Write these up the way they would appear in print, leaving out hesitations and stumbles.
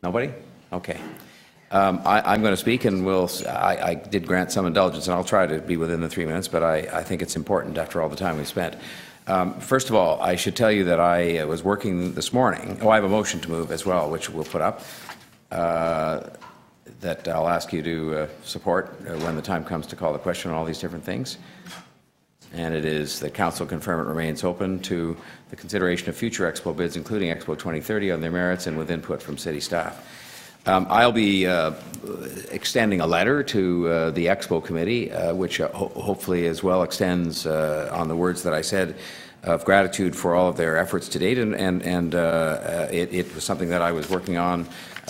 Nobody? Okay. I'm going to speak, and I did grant some indulgence, and I'll try to be within the 3 minutes, but I think it's important after all the time we've spent. First of all, I should tell you that I was working this morning. I have a motion to move as well, which we'll put up, that I'll ask you to support when the time comes to call the question on all these different things. And it is that Council confirm it remains open to the consideration of future Expo bids, including Expo 2030, on their merits and with input from city staff. I'll be extending a letter to the Expo Committee, which hopefully as well extends on the words that I said of gratitude for all of their efforts to date, and it was something that I was working on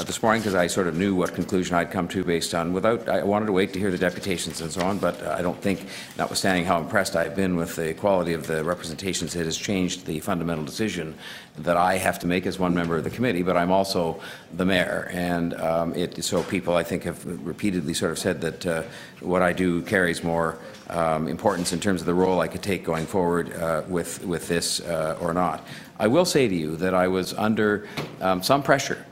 this morning because I sort of knew what conclusion I'd come to based on I wanted to wait to hear the deputations and so on, but I don't think, notwithstanding how impressed I've been with the quality of the representations, it has changed the fundamental decision that I have to make as one member of the committee, but I'm also the mayor, and so people I think have repeatedly sort of said that what I do carries more importance in terms of the role I could take going forward with this or not. I will say to you that I was under some pressure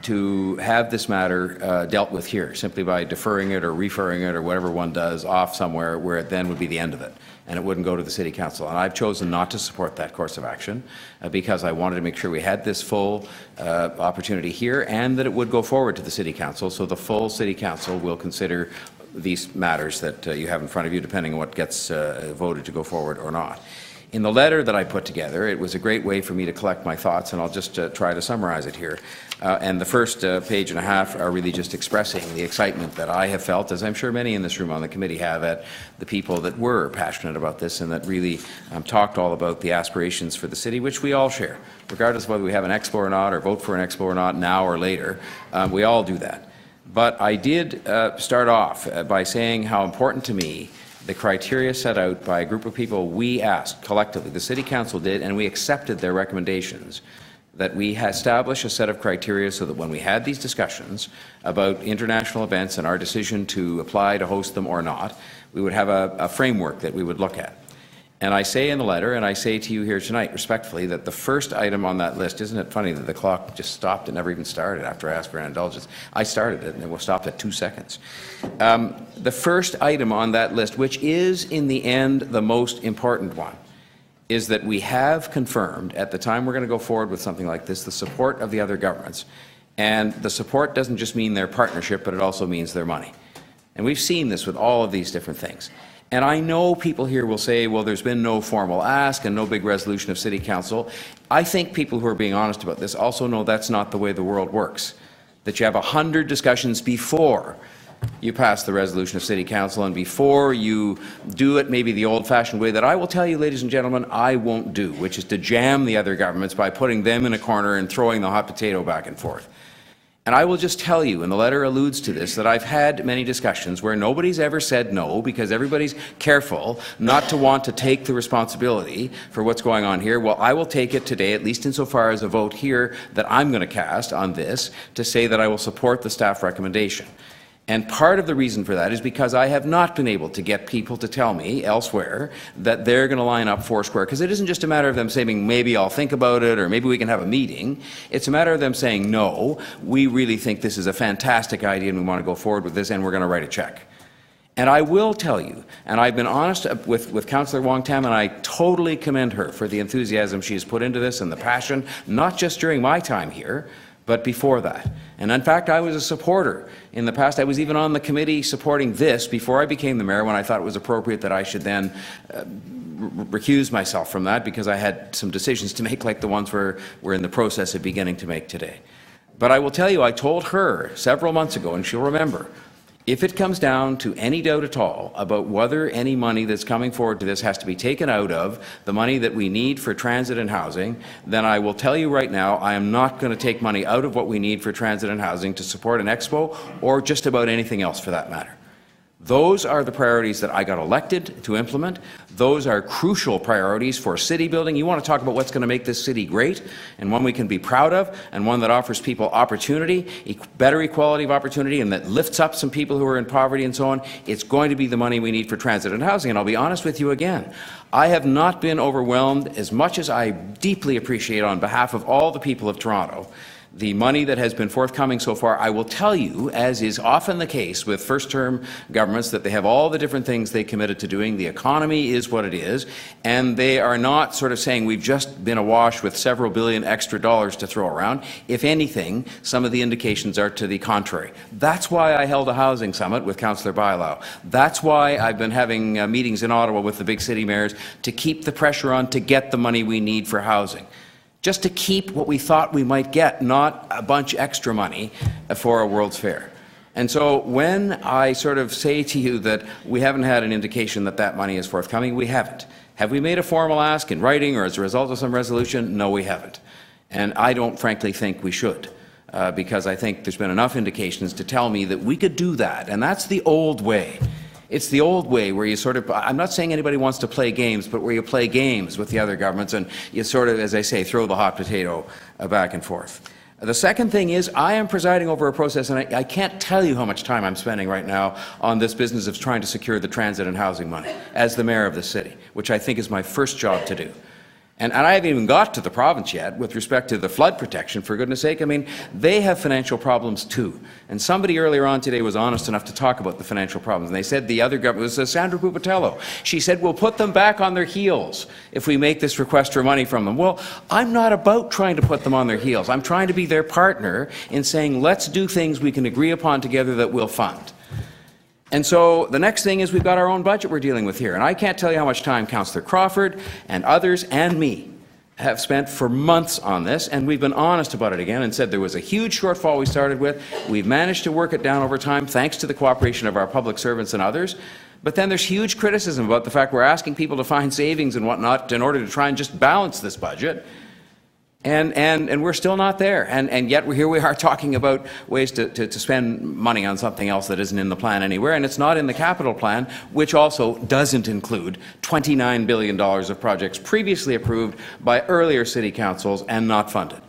to have this matter dealt with here, simply by deferring it or referring it or whatever one does off somewhere where it then would be the end of it and it wouldn't go to the City Council. And I've chosen not to support that course of action because I wanted to make sure we had this full opportunity here and that it would go forward to the City Council, so the full City Council will consider these matters that you have in front of you, depending on what gets voted to go forward or not. In the letter that I put together, it was a great way for me to collect my thoughts, and I'll just try to summarize it here. And the first page and a half are really just expressing the excitement that I have felt, as I'm sure many in this room on the committee have, at the people that were passionate about this and that really talked all about the aspirations for the city, which we all share, regardless of whether we have an Expo or not, or vote for an Expo or not, now or later. We all do that. But I did start off by saying how important to me the criteria set out by a group of people we asked collectively, the City Council did, and we accepted their recommendations, that we establish a set of criteria so that when we had these discussions about international events and our decision to apply to host them or not, we would have a framework that we would look at. And I say in the letter, and I say to you here tonight respectfully, that the first item on that list, isn't it funny that the clock just stopped and never even started after I asked for an indulgence? I started it and it was stopped at 2 seconds. The first item on that list, which is in the end the most important one, is that we have confirmed at the time we're going to go forward with something like this the support of the other governments. And the support doesn't just mean their partnership, but it also means their money. And we've seen this with all of these different things. And I know people here will say, well, there's been no formal ask and no big resolution of City Council. I think people who are being honest about this also know that's not the way the world works, that you have 100 discussions before you pass the resolution of City Council and before you do it maybe the old-fashioned way that I will tell you, ladies and gentlemen, I won't do, which is to jam the other governments by putting them in a corner and throwing the hot potato back and forth. And I will just tell you, and the letter alludes to this, that I've had many discussions where nobody's ever said no because everybody's careful not to want to take the responsibility for what's going on here. Well, I will take it today, at least insofar as a vote here that I'm going to cast on this, to say that I will support the staff recommendation. And part of the reason for that is because I have not been able to get people to tell me elsewhere that they're going to line up foursquare. Because it isn't just a matter of them saying, maybe I'll think about it, or maybe we can have a meeting. It's a matter of them saying, no, we really think this is a fantastic idea and we want to go forward with this and we're going to write a check. And I will tell you, and I've been honest with Councillor Wong-Tam, and I totally commend her for the enthusiasm she has put into this and the passion, not just during my time here, but before that. And in fact, I was a supporter in the past. I was even on the committee supporting this before I became the mayor, when I thought it was appropriate that I should then recuse myself from that because I had some decisions to make, like the ones we're in the process of beginning to make today. But I will tell you, I told her several months ago, and she'll remember, if it comes down to any doubt at all about whether any money that's coming forward to this has to be taken out of the money that we need for transit and housing, then I will tell you right now, I am not going to take money out of what we need for transit and housing to support an Expo or just about anything else for that matter. Those are the priorities that I got elected to implement. Those are crucial priorities for city building. You want to talk about what's going to make this city great and one we can be proud of and one that offers people opportunity, better equality of opportunity, and that lifts up some people who are in poverty and so on. It's going to be the money we need for transit and housing. And I'll be honest with you again, I have not been overwhelmed, as much as I deeply appreciate on behalf of all the people of Toronto, The money that has been forthcoming so far, I will tell you, as is often the case with first-term governments, that they have all the different things they committed to doing. The economy is what it is, and they are not sort of saying we've just been awash with several billion extra dollars to throw around. If anything, some of the indications are to the contrary. That's why I held a housing summit with Councillor Bailão. That's why I've been having meetings in Ottawa with the big city mayors to keep the pressure on to get the money we need for housing. Just to keep what we thought we might get, not a bunch extra money for a World's Fair. And so when I sort of say to you that we haven't had an indication that that money is forthcoming, we haven't. Have we made a formal ask in writing or as a result of some resolution? No, we haven't. And I don't frankly think we should, because I think there's been enough indications to tell me that we could do that. And that's the old way. It's the old way where you sort of, I'm not saying anybody wants to play games, but where you play games with the other governments and you sort of, as I say, throw the hot potato back and forth. The second thing is I am presiding over a process, and I can't tell you how much time I'm spending right now on this business of trying to secure the transit and housing money as the mayor of the city, which I think is my first job to do. And I haven't even got to the province yet with respect to the flood protection, for goodness sake. I mean, they have financial problems too. And somebody earlier on today was honest enough to talk about the financial problems. And they said the other government, it was Sandra Pupatello. She said, we'll put them back on their heels if we make this request for money from them. Well, I'm not about trying to put them on their heels. I'm trying to be their partner in saying, let's do things we can agree upon together that we'll fund. And so the next thing is we've got our own budget we're dealing with here. And I can't tell you how much time Councillor Crawford and others and me have spent for months on this, and we've been honest about it again and said there was a huge shortfall we started with. We've managed to work it down over time thanks to the cooperation of our public servants and others. But then there's huge criticism about the fact we're asking people to find savings and whatnot in order to try and just balance this budget. And we're still not there. And yet here we are talking about ways to spend money on something else that isn't in the plan anywhere. And it's not in the capital plan, which also doesn't include $29 billion of projects previously approved by earlier city councils and not funded.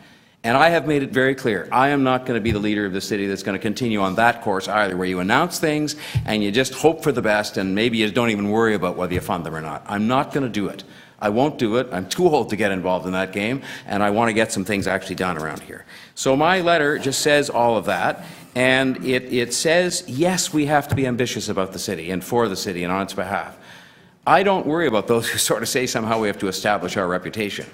And I have made it very clear, I am not going to be the leader of the city that's going to continue on that course either, where you announce things and you just hope for the best and maybe you don't even worry about whether you fund them or not. I'm not going to do it. I won't do it. I'm too old to get involved in that game, and I want to get some things actually done around here. So my letter just says all of that, and it says, yes, we have to be ambitious about the city and for the city and on its behalf. I don't worry about those who sort of say somehow we have to establish our reputation.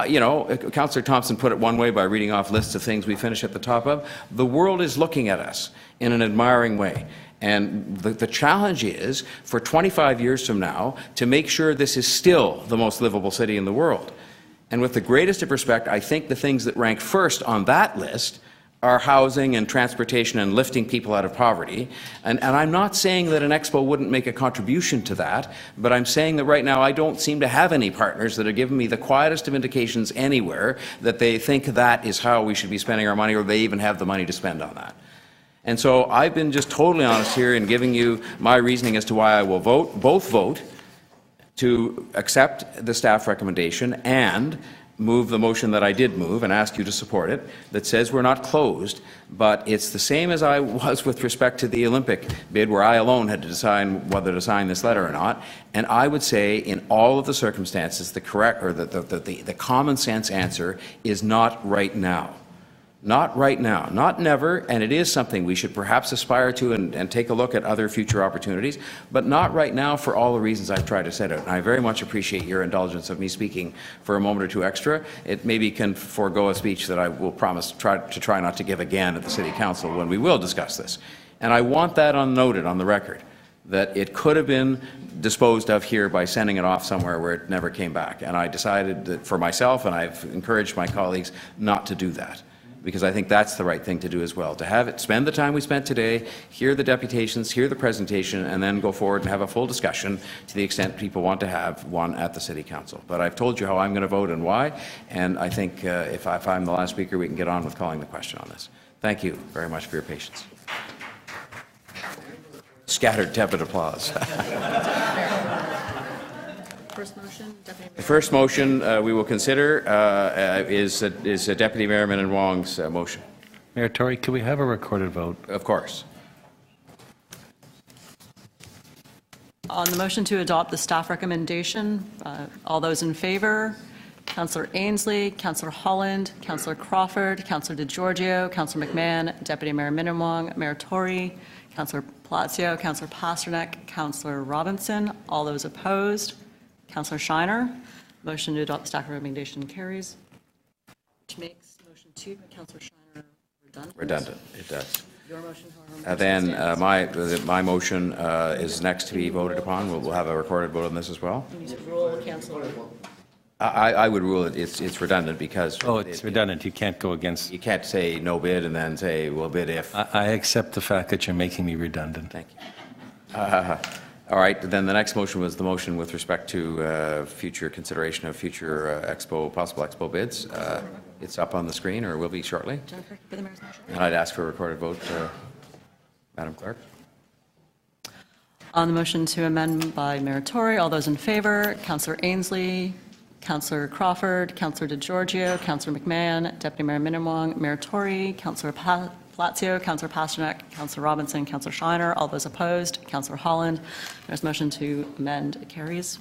You know, Councillor Thompson put it one way by reading off lists of things we finish at the top of. The world is looking at us in an admiring way. And the challenge is, for 25 years from now, to make sure this is still the most livable city in the world. And with the greatest of respect, I think the things that rank first on that list are housing and transportation and lifting people out of poverty. And I'm not saying that an Expo wouldn't make a contribution to that, but I'm saying that right now I don't seem to have any partners that have given me the quietest of indications anywhere that they think that is how we should be spending our money, or they even have the money to spend on that. And so I've been just totally honest here in giving you my reasoning as to why I will both vote to accept the staff recommendation and move the motion that I did move and ask you to support it, that says we're not closed, but it's the same as I was with respect to the Olympic bid, where I alone had to decide whether to sign this letter or not. And I would say in all of the circumstances, the correct, or the common sense answer is not right now. Not right now, not never, and it is something we should perhaps aspire to and take a look at other future opportunities, but not right now for all the reasons I've tried to set out. And I very much appreciate your indulgence of me speaking for a moment or two extra. It maybe can forego a speech that I will promise to try not to give again at the City Council when we will discuss this. And I want that unnoted on the record, that it could have been disposed of here by sending it off somewhere where it never came back. And I decided that for myself, and I've encouraged my colleagues not to do that, because I think that's the right thing to do as well, to have it, spend the time we spent today, hear the deputations, hear the presentation, and then go forward and have a full discussion to the extent people want to have one at the City Council. But I've told you how I'm going to vote and why, and I think if I'm the last speaker, we can get on with calling the question on this. Thank you very much for your patience. Scattered tepid applause. First motion, Deputy Mayor. The first motion we will consider is Deputy Mayor Min Wong's motion. Mayor Tory, could we have a recorded vote? Of course. On the motion to adopt the staff recommendation, all those in favor, Councillor Ainsley, Councillor Holland, Councillor Crawford, Councillor DeGiorgio, Councillor McMahon, Deputy Mayor Minnan-Wong, Mayor Tory, Councillor Palacio, Councillor Pasternak, Councillor Robinson. All those opposed? Councillor Shiner. Motion to adopt the staff recommendation carries. Which makes motion 2 by Councillor Shiner redundant. Redundant, it does. Your motion, however. Then stands. my motion is next to be voted upon. We'll have a recorded vote on this as well. You need to rule, cancel. I would rule it's redundant because Oh, it's redundant. You can't go against. you can't say no bid and then say we'll bid if. I accept the fact that you're making me redundant. Thank you. All right, then the next motion was the motion with respect to future consideration of future possible Expo bids. It's up on the screen, or will be shortly. Jennifer, for the mayor's motion. And I'd ask for a recorded vote, Madam Clerk. On the motion to amend by Mayor Tory, all those in favor, Councillor Ainsley, Councillor Crawford, Councillor DeGiorgio, Councillor McMahon, Deputy Mayor Minnan-Wong, Mayor Tory, Councillor Palacio, Councillor Pasternak, Councillor Robinson, Councillor Shiner. All those opposed, Councillor Holland. There's motion to amend carries.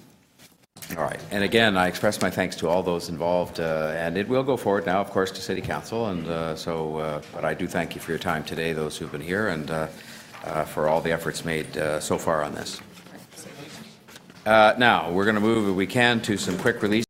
All right, and again, I express my thanks to all those involved, and it will go forward now, of course, to City Council, and but I do thank you for your time today, those who've been here, and for all the efforts made so far on this. Now, we're going to move, if we can, to some quick release.